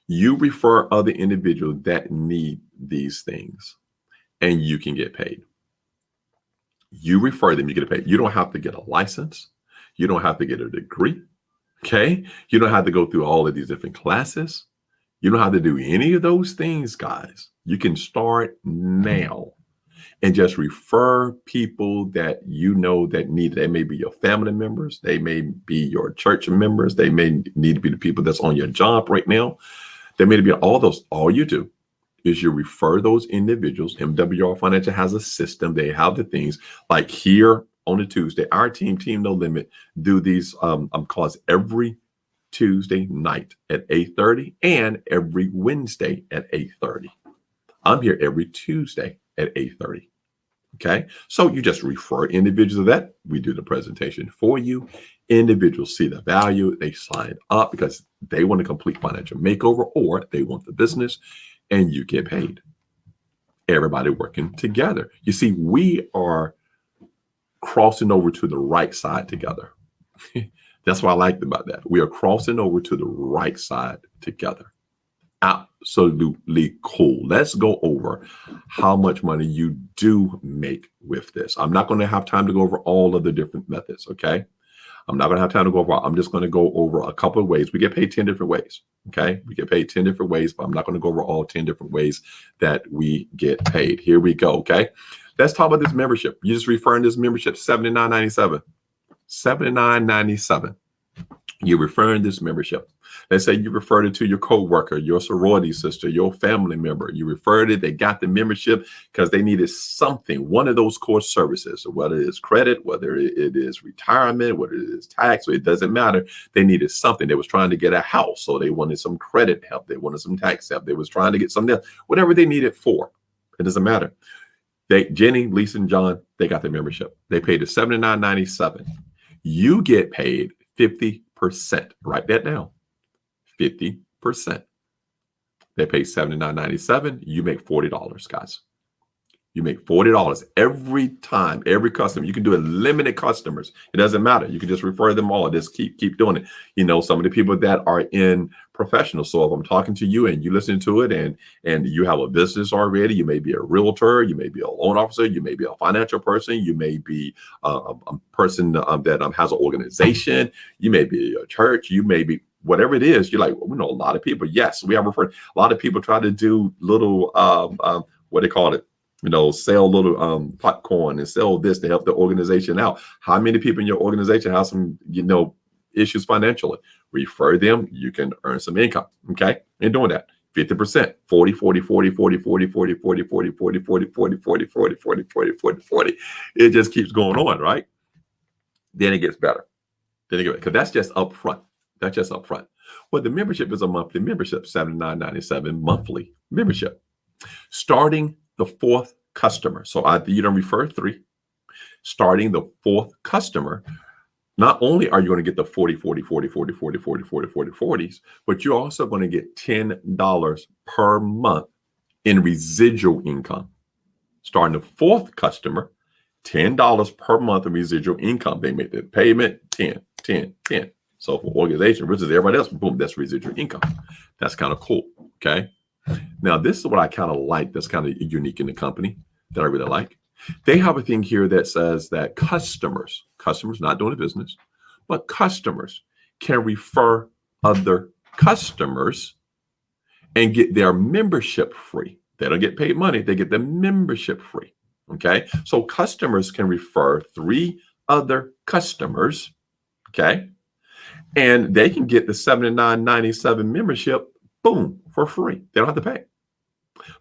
You refer other individuals that need these things and you can get paid. You refer them, you get paid. You don't have to get a license. You don't have to get a degree. Okay. You don't have to go through all of these different classes. You don't have to do any of those things, guys. You can start now and just refer people that you know that need it. They may be your family members. They may be your church members. They may need to be the people that's on your job right now. They may be all those. All you do is you refer those individuals. MWR Financial has a system. They have the things like here on a Tuesday. Our team No Limit, do these calls every Tuesday night at 8:30 and every Wednesday at 8:30. I'm here every Tuesday at 8:30. Okay, so you just refer individuals to that. We do the presentation for you. Individuals see the value. They sign up because they want a complete financial makeover or they want the business, and you get paid. Everybody working together. You see, we are crossing over to the right side together. That's what I liked about that. We are crossing over to the right side together. Absolutely cool. Let's go over how much money you do make with this. I'm not going to have time to go over all of the different methods. Okay. I'm not going to have time to go over. I'm just going to go over a couple of ways. We get paid 10 different ways. Okay. We get paid 10 different ways, but I'm not going to go over all 10 different ways that we get paid. Here we go. Okay. Let's talk about this membership. You just referring this membership, $79.97. $79.97. You're referring this membership. Let's say you referred it to your coworker, your sorority sister, your family member. You referred it, they got the membership because they needed something, one of those core services, whether it's credit, whether it is retirement, whether it is tax, it doesn't matter. They needed something. They was trying to get a house, so they wanted some credit help. They wanted some tax help. They was trying to get something else, whatever they needed for. It doesn't matter. Jenny, Lisa, and John, they got the membership. They paid it $79.97. You get paid 50%. Write that down. 50%. They pay $79.97. You make $40, guys. You make $40 every time, every customer. You can do it limited customers. It doesn't matter. You can just refer them all. Just keep doing it. Some of the people that are in professional. So if I'm talking to you and you listen to it and you have a business already, you may be a realtor, you may be a loan officer, you may be a financial person, you may be a person that has an organization, you may be a church, you may be whatever it is. You're like, well, we know a lot of people. Yes, we have referred. A lot of people try to do little what they call it. Sell little popcorn and sell this to help the organization out. How many people in your organization have some, issues financially? Refer them. You can earn some income. Okay. And doing that, 50%, 40, 40, 40, 40, 40, 40, 40, 40, 40, 40, 40, 40, 40, 40, 40, 40, 40. It just keeps going on, right? Then it gets better. Because that's just upfront. That's just upfront. Well, the membership is a monthly membership, $79.97 monthly membership. Starting the fourth customer. So you don't refer 3. Starting the fourth customer, not only are you going to get the 40, 40, 40, 40, 40, 40, 40, 40, 40s, but you're also going to get $10 per month in residual income. Starting the fourth customer, $10 per month in residual income. They make the payment 10, 10, 10. So for organization versus everybody else, boom, that's residual income. That's kind of cool. Okay. Now, this is what I kind of like that's kind of unique in the company that I really like. They have a thing here that says that customers not doing a business, but customers can refer other customers and get their membership free. They don't get paid money. They get the membership free. Okay. So customers can refer 3 other customers. Okay. And they can get the $79.97 membership, boom, for free. They don't have to pay.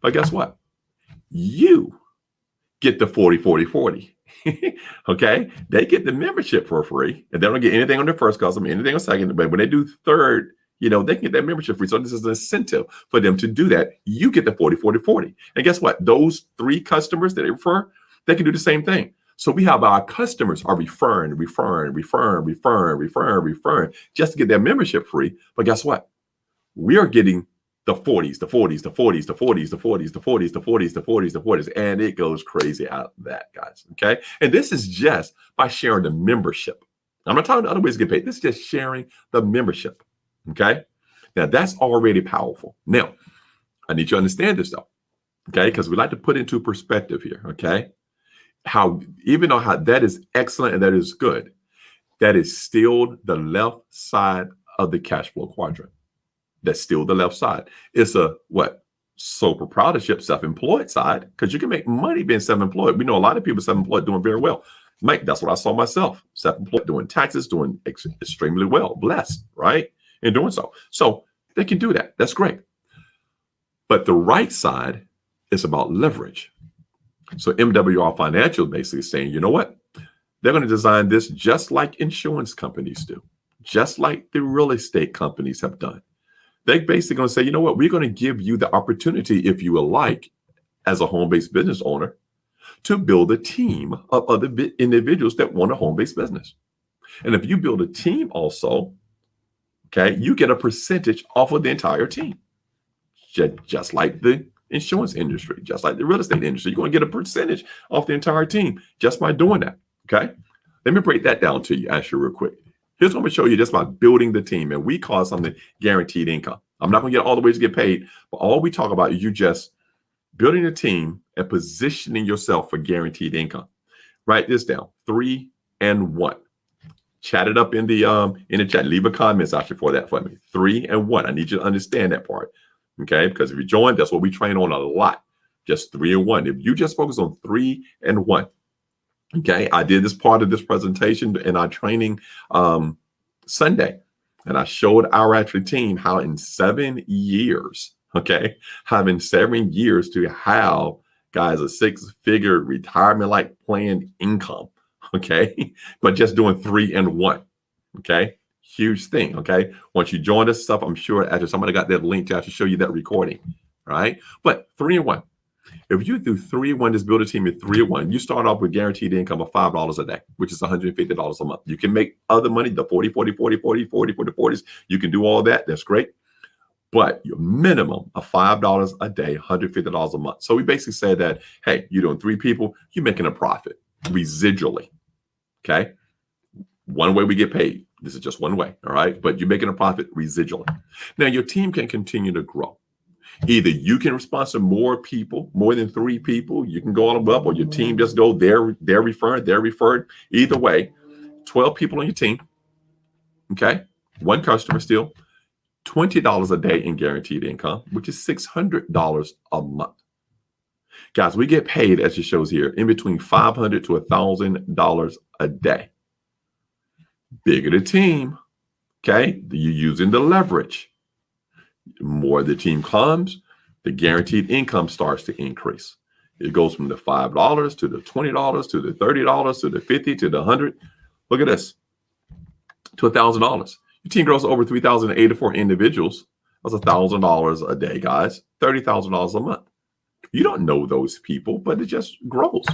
But guess what? You get the 40, 40, 40. Okay? They get the membership for free, and they don't get anything on their first customer, anything on second. But when they do third, they can get that membership free. So this is an incentive for them to do that. You get the 40, 40, 40. And guess what? Those 3 customers that they refer, they can do the same thing. So we have our customers are referring just to get their membership free. But guess what? We are getting the 40s, the 40s, the 40s, the 40s, the 40s, the 40s, the 40s, the 40s, the 40s. And it goes crazy out of that, guys. Okay. And this is just by sharing the membership. I'm not talking about other ways to get paid. This is just sharing the membership. Okay. Now that's already powerful. Now, I need you to understand this though. Okay. Because we like to put into perspective here. Okay. Even though that is excellent and that is good, that is still the left side of the cash flow quadrant. That's still the left side. It's a sole proprietorship, self-employed side, because you can make money being self-employed. We know a lot of people self-employed doing very well. Mike, that's what I saw myself. Self-employed, doing taxes, doing extremely well, blessed, right? In doing so. So they can do that. That's great. But the right side is about leverage. So MWR Financial basically saying, you know what? They're going to design this just like insurance companies do, just like the real estate companies have done. They're basically going to say, you know what? We're going to give you the opportunity, if you would like, as a home-based business owner, to build a team of other individuals that want a home-based business. And if you build a team also, okay, you get a percentage off of the entire team, just like the insurance industry, just like the real estate industry. You're going to get a percentage off the entire team just by doing that. Okay. Let me break that down to you actually real quick. Here's what I'm going to show you just by building the team. And we call something guaranteed income. I'm not going to get all the ways to get paid, but all we talk about is you just building a team and positioning yourself for guaranteed income. Write this down, 3 and 1. Chat it up in the chat. Leave a comment actually for that for me. 3 and 1. I need you to understand that part. Okay, because if you join, that's what we train on a lot. Just 3 and 1. If you just focus on 3 and 1. Okay, I did this part of this presentation in our training Sunday, and I showed our actual team how in 7 years, okay, having 7 years to have, guys, a 6-figure retirement-like planned income, okay, but just doing 3 and 1, okay. Huge thing, okay? Once you join this stuff, I'm sure after somebody got that link to actually show you that recording, right? But 3 and 1. If you do 3 and 1, just build a team at 3 and 1, you start off with guaranteed income of $5 a day, which is $150 a month. You can make other money, the 40, 40, 40, 40, 40, 40, 40s. You can do all that. That's great. but your minimum of $5 a day, $150 a month. So we basically say that, hey, you're doing 3 people, you're making a profit residually. Okay. One way we get paid. This is just one way. All right. But you're making a profit residually. Now your team can continue to grow. Either you can sponsor more people, more than 3 people, you can go all the way up, or your team just go, they're referred. Either way, 12 people on your team. Okay. One customer still. $20 a day in guaranteed income, which is $600 a month. Guys, we get paid, as it shows here, in between $500 to $1,000 a day. Bigger the team, okay, you're using the leverage. The more the team comes, the guaranteed income starts to increase. It goes from the $5 to the $20 to the $30 to the $50 to the $100. Look at this, to $1,000. Your team grows over 3,084 individuals. That's $1,000 a day, guys. $30,000 a month. You don't know those people, but it just grows.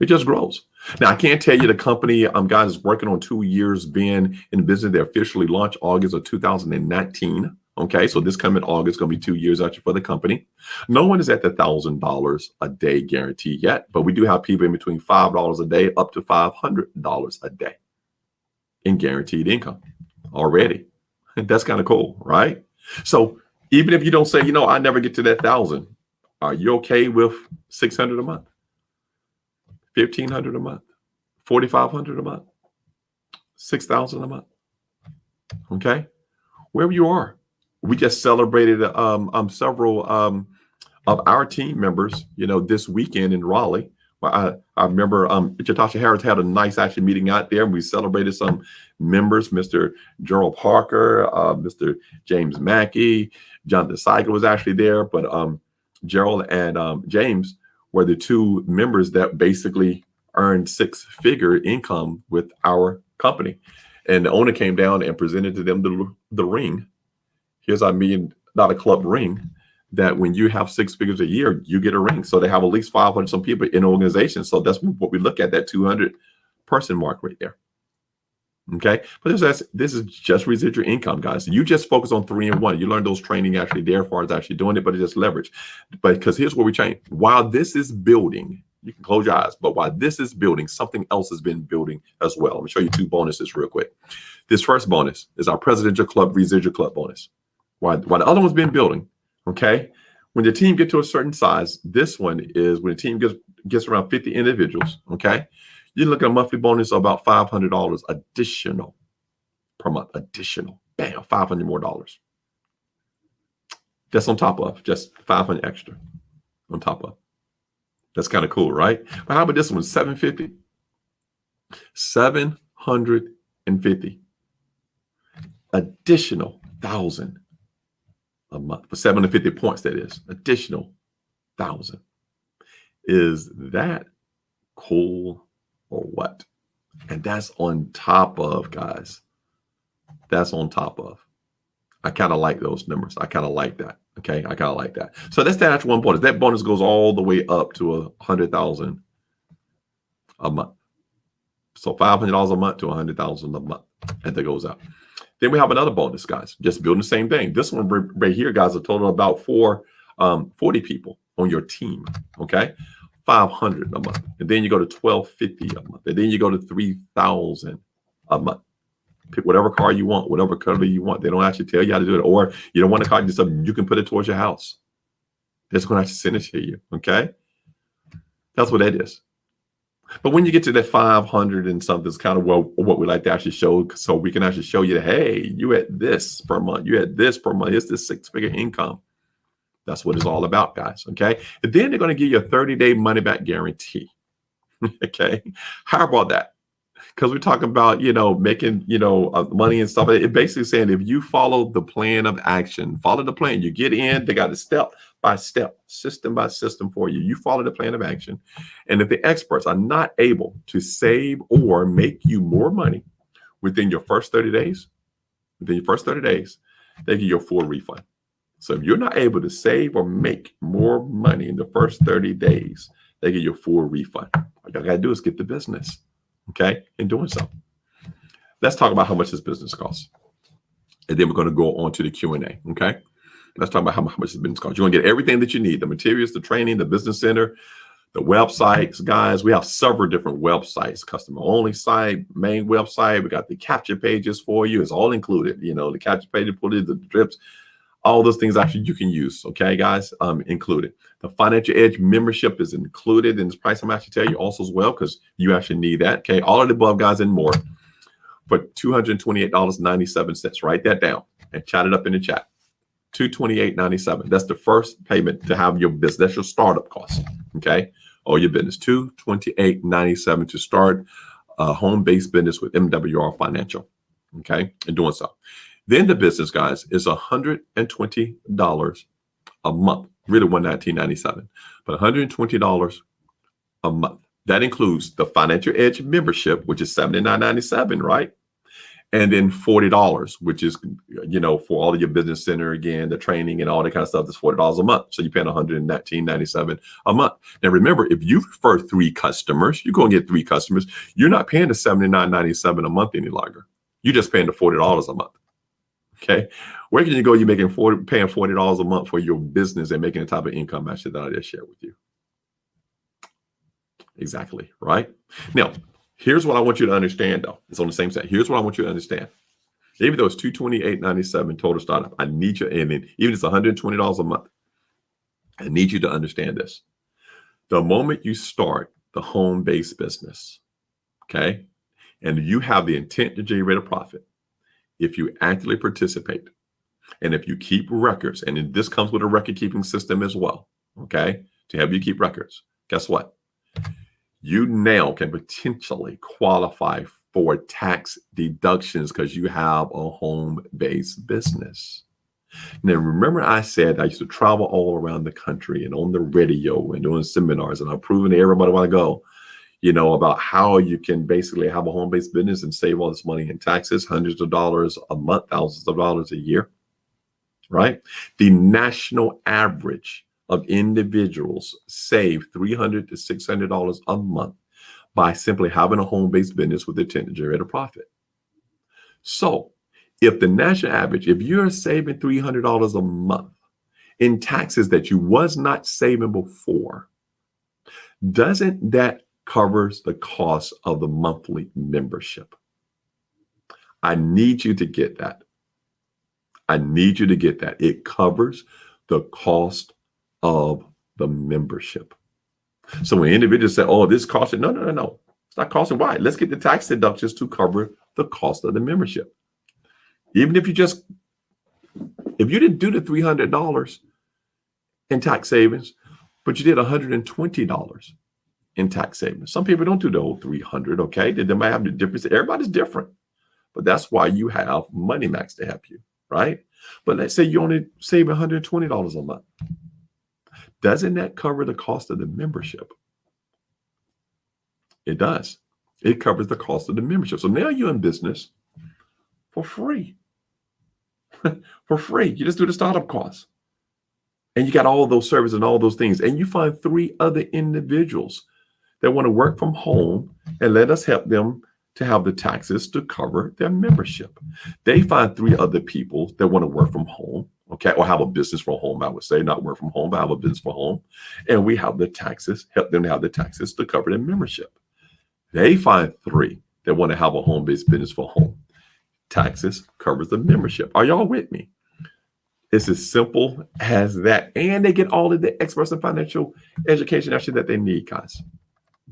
It just grows. Now, I can't tell you the company, guys, is working on 2 years being in business. They officially launched August of 2019. Okay, so this coming August is going to be 2 years actually for the company. No one is at the $1,000 a day guarantee yet, but we do have people in between $5 a day up to $500 a day in guaranteed income already. That's kind of cool, right? So even if you don't say, I never get to that 1,000, are you okay with $600 a month, $1,500 a month, $4,500 a month, $6,000 a month? Okay, wherever you are. We just celebrated several of our team members, this weekend in Raleigh. I remember Chatasha Harris had a nice actually meeting out there, and we celebrated some members, Mr. Gerald Parker, Mr. James Mackey, Jonathan Seiger was actually there, but Gerald and James were the 2 members that basically earned 6-figure income with our company. And the owner came down and presented to them the ring. Here's our $1 million club ring, that when you have 6 figures a year, you get a ring. So they have at least 500 some people in the organization. So that's what we look at, that 200 person mark right there. Okay. But this is just residual income, guys. You just focus on 3 and 1. You learn those training actually there as far as actually doing it, but it's just leverage. But because here's what we change. While this is building, you can close your eyes, but while this is building, something else has been building as well. Let me show you 2 bonuses real quick. This first bonus is our Presidential Club Residual Club bonus. While the other one's been building, okay, when the team get to a certain size, this one is when the team gets around 50 individuals, okay, you look at a monthly bonus of about $500 additional per month. Additional, bam, $500 more dollars. That's on top of just 500 extra on top of. That's kind of cool, right? But how about this one? 750. 750 additional 1,000 a month for 750 points. That is additional 1,000. Is that cool or what? And that's on top of, guys. That's on top of. I kind of like those numbers. I kind of like that. Okay, I kind of like that. So that's that actual one bonus. That bonus goes all the way up to 100,000 a month. So $500 a month to 100,000 a month, and that goes up. Then we have another bonus, guys. Just building the same thing. This one right here, guys, a total of about 40 people on your team. Okay, $500 a month, and then you go to $1,250 a month, and then you go to $3,000 a month. Pick whatever car you want, whatever color you want. They don't actually tell you how to do it, or you don't want a car, just something you can put it towards your house. They're just going to actually send it to you. Okay, that's what that is. But when you get to that 500 and something, it's kind of what we like to actually show, so we can actually show you that, hey, you at this per month, you at this per month. It's this 6-figure income. That's what it's all about, guys. Okay, and then they're going to give you a 30-day money-back guarantee. Okay, how about that? Because we're talking about, making, money and stuff. It basically saying if you follow the plan of action, follow the plan, you get in, they got a step by step, system by system for you. You follow the plan of action. And if the experts are not able to save or make you more money within your first 30 days, they give you a full refund. So if you're not able to save or make more money in the first 30 days, they give you a full refund. All you got to do is get the business. Okay, in doing so, let's talk about how much this business costs, and then we're going to go on to the Q&A. Okay, Let's talk about how much the business costs. You're going to get everything that you need, the materials, the training, the business center, the websites, guys. We have several different websites, customer only site, main website. We got the capture pages for you. It's all included. You know, the capture pages, the drips, all those things actually you can use. Okay, guys, included. The Financial Edge membership is included in this price. I'm actually tell you also as well, because you actually need that. Okay, all of the above, guys, and more for $228.97. Write that down and chat it up in the chat. $228.97. That's the first payment to have your business. That's your startup cost. Okay, or your business. $228.97 to start a home-based business with MWR Financial. Okay, and doing so. Then the business, guys, is $120 a month. Really $119.97, but $120 a month. That includes the Financial Edge membership, which is $79.97, right? And then $40, which is, you know, for all of your business center, again, the training and all that kind of stuff, is $40 a month. So you're paying $119.97 a month. Now, remember, if you refer 3 customers, you're going to get 3 customers. You're not paying the $79.97 a month any longer. You're just paying the $40 a month. Okay, where can you go? You're paying $40 a month for your business and making the type of income actually that I just shared with you. Exactly, right? Now, here's what I want you to understand, though. It's on the same side. Here's what I want you to understand. Even though it's $228.97 total startup, I need you, and even if it's $120 a month, I need you to understand this. The moment you start the home-based business, okay, and you have the intent to generate a profit, if you actively participate, and if you keep records, and this comes with a record-keeping system as well, okay, to help you keep records, guess what? You now can potentially qualify for tax deductions because you have a home-based business. Now, remember I said I used to travel all around the country and on the radio and doing seminars, and I'm proving to everybody where I go, you know, about how you can basically have a home-based business and save all this money in taxes, hundreds of dollars a month, thousands of dollars a year, right? The national average of individuals save $300 to $600 a month by simply having a home-based business with the intent to generate a profit. So if the national average, if you're saving $300 a month in taxes that you was not saving before, doesn't that covers the cost of the monthly membership? I need you to get that. I need you to get that. It covers the cost of the membership. So when individuals say, oh, this costs, no. It's not costing. Why? Let's get the tax deductions to cover the cost of the membership. Even if you didn't do the $300 in tax savings, but you did $120 in tax savings. Some people don't do the whole 300, okay? They might have the difference. Everybody's different. But that's why you have Money Max to help you, right? But let's say you only save $120 a month. Doesn't that cover the cost of the membership? It does. It covers the cost of the membership. So now you're in business for free. For free. You just do the startup costs. And you got all those services and all those things. And you find 3 other individuals that want to work from home and let us help them to have the taxes to cover their membership. They find 3 other people that want to work from home, okay, or have a business from home, I would say, not work from home, but have a business from home. And we have the taxes, help them to have the taxes to cover their membership. They find 3 that want to have a home-based business for home. Taxes covers the membership. Are y'all with me? It's as simple as that. And they get all of the experts in financial education actually that they need, guys.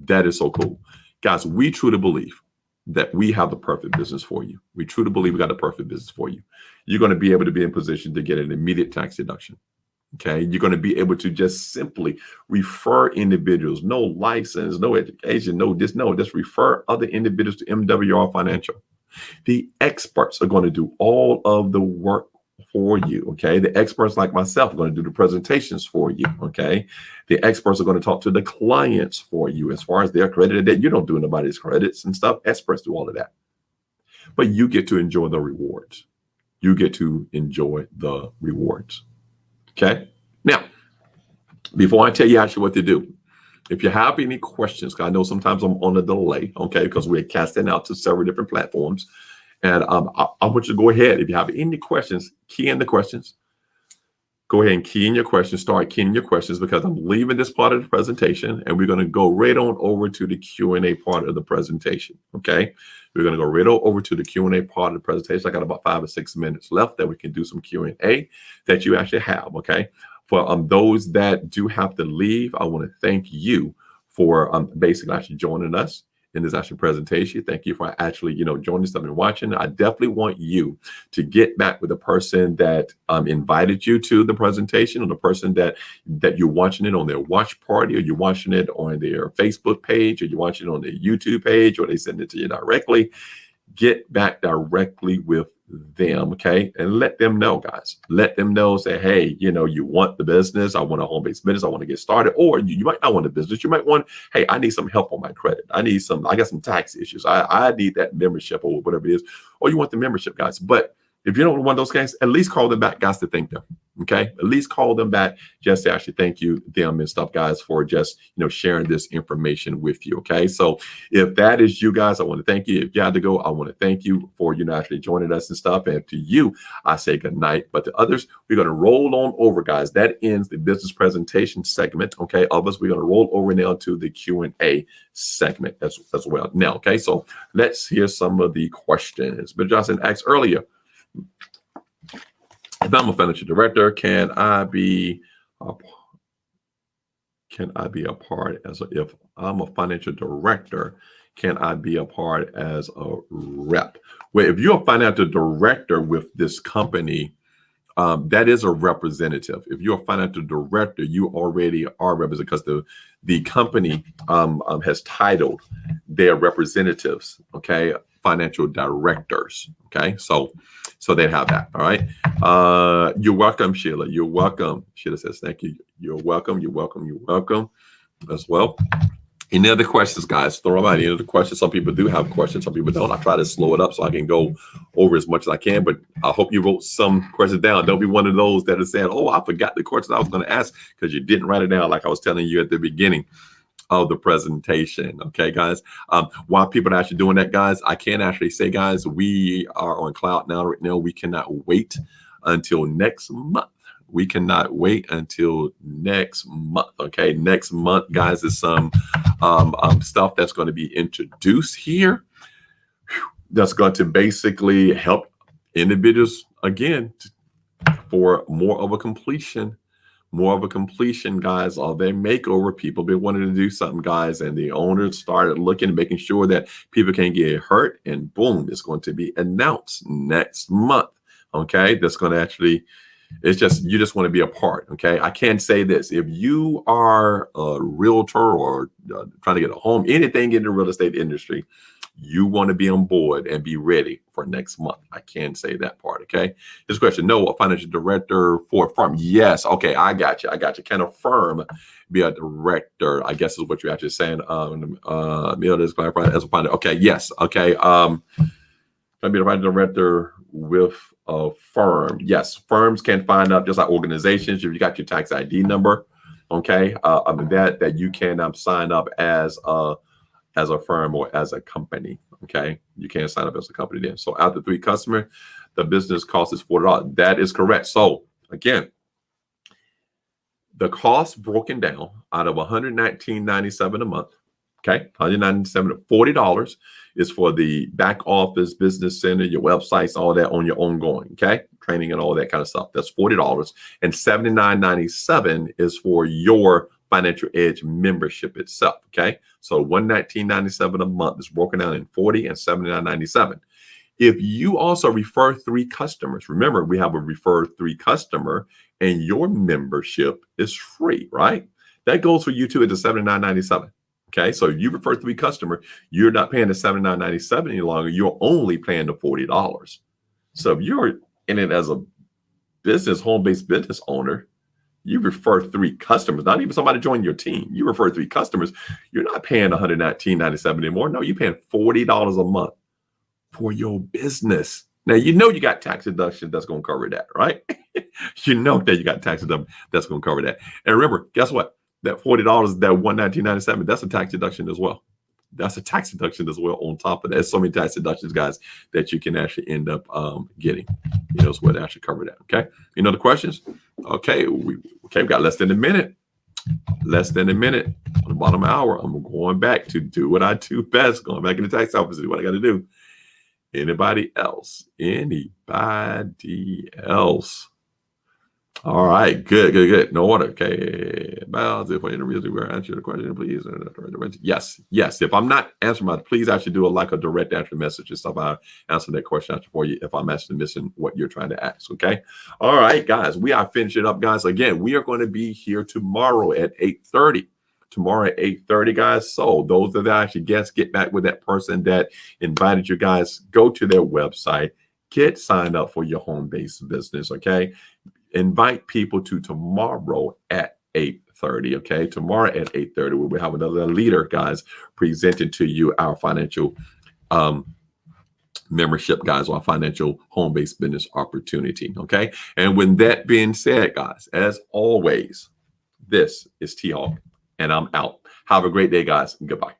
That is so cool. Guys, we truly believe that we have the perfect business for you. We truly believe we got the perfect business for you. You're going to be able to be in position to get an immediate tax deduction. Okay. You're going to be able to just simply refer individuals, no license, no education, just refer other individuals to MWR Financial. The experts are going to do all of the work for you. Okay. The experts like myself are going to do the presentations for you. Okay. The experts are going to talk to the clients for you as far as their credit. That you don't do anybody's credits and stuff. Experts do all of that. But you get to enjoy the rewards. You get to enjoy the rewards. Okay. Now, before I tell you actually what to do, if you have any questions, I know sometimes I'm on a delay, okay, because we're casting out to several different platforms. And I want you to go ahead. If you have any questions, key in the questions. go ahead and key in your questions, start keying your questions, because I'm leaving this part of the presentation and we're going to go right on over to the Q&A part of the presentation. Okay. We're going to go right over to the Q&A part of the presentation. I got about 5 or 6 minutes left that we can do some Q&A that you actually have. Okay. For those that do have to leave, I want to thank you for basically actually joining us in this actual presentation. Thank you for actually, joining us and watching. I definitely want you to get back with the person that invited you to the presentation, or the person that you're watching it on their watch party, or you're watching it on their Facebook page, or you're watching it on their YouTube page, or they send it to you directly. Get back directly with them, okay? And let them know, guys. Let them know, say, hey, you want the business. I want a home-based business. I want to get started. Or you might not want the business. You might want, hey, I need some help on my credit. I got some tax issues. I need that membership, or whatever it is. Or you want the membership, guys. But if you don't want those guys, at least call them back, guys, to thank them. Okay, at least call them back just to actually thank them and stuff, guys, for just sharing this information with you. Okay, so if that is you guys, I want to thank you. If you had to go, I want to thank you for actually joining us and stuff. And to you, I say good night. But to others, we're going to roll on over, guys. That ends the business presentation segment. Okay, of us, we're going to roll over now to the Q&A segment as well. Now, okay, so let's hear some of the questions. But Johnson asked earlier, if I'm a financial director, can I be a part if I'm a financial director, can I be a part as a rep? Well, if you're a financial director with this company, that is a representative. If you're a financial director, you already are represented, because the company has titled their representatives, okay, financial directors. Okay, so they have that. All right. You're welcome, Sheila. You're welcome. Sheila says, thank you. You're welcome. You're welcome. You're welcome as well. Any other questions, guys? Throw them out. Any other questions? Some people do have questions. Some people don't. I try to slow it up so I can go over as much as I can, but I hope you wrote some questions down. Don't be one of those that is saying, oh, I forgot the question I was going to ask, because you didn't write it down like I was telling you at the beginning of the presentation. Okay, guys. While people are actually doing that, guys, I can actually say, guys, we are on cloud now. Right now, we cannot wait until next month. We cannot wait until next month. Okay, next month, guys, is some stuff that's going to be introduced here. That's going to basically help individuals again for more of a completion, guys, of their makeover. People been wanting to do something, guys, and the owners started looking, making sure that people can't get hurt, and boom, it's going to be announced next month. Okay, that's going to actually, it's just, you just want to be a part. Okay, I can say this: if you are a realtor or trying to get a home, anything in the real estate industry, you want to be on board and be ready for next month. I can say that part. Okay. This question: no, a financial director for a firm? Yes. Okay, I got you. Can a firm be a director? I guess is what you're actually saying. Is clarified as a financial. Okay. Yes. Okay. Can I be a financial director with a firm? Yes. Firms can find out, just like organizations, if you got your tax ID number. Okay. That you can sign up as a firm or as a company. Okay, you can't sign up as a company then. So after 3 customers, the business cost is $40. That is correct. So again, the cost broken down out of $119.97 a month. Okay, $197, $40 is for the back office, business center, your websites, all that on your ongoing. Okay, training and all that kind of stuff. That's $40, and $79.97 is for your Financial Edge membership itself. Okay, so $119.97 a month is broken down in 40 and $79.97. If you also refer 3 customers, remember we have a refer 3 customer, and your membership is free, right? That goes for you too at the $79.97. Okay, so if you refer 3 customers, you're not paying the $79.97 any longer. You're only paying the $40. So if you're in it as a business, home-based business owner, you refer 3 customers, not even somebody join your team. You refer 3 customers, you're not paying $119.97 anymore. No, you're paying $40 a month for your business. Now, you got tax deduction that's going to cover that, right? You know that you got tax deduction that's going to cover that. And remember, guess what? That $40, that $119.97, that's a tax deduction as well. that's a tax deduction as well on top of that. There's so many tax deductions, guys, that you can actually end up getting. So what actually cover that. Okay. The questions? Okay. We've got less than a minute. Less than a minute. On the bottom hour, I'm going back to do what I do best. Going back in the tax office, what I got to do. Anybody else? Anybody else? All right, good. No order. Okay. Bounds. If I interview, we answer the question, please. Yes. If I'm not answering please actually do a direct answer message and stuff. I'll answer that question for you if I'm actually missing what you're trying to ask. Okay. All right, guys. We are finishing up, guys. Again, we are going to be here tomorrow at 8:30. Tomorrow at 8:30, guys. So those that actually get back with that person that invited you guys, go to their website, get signed up for your home-based business. Okay. Invite people to tomorrow at 8:30. Okay. Tomorrow at 8:30, we will have another leader, guys, presenting to you our financial membership, guys, or our financial home-based business opportunity. Okay. And with that being said, guys, as always, this is T Hawk, and I'm out. Have a great day, guys. Goodbye.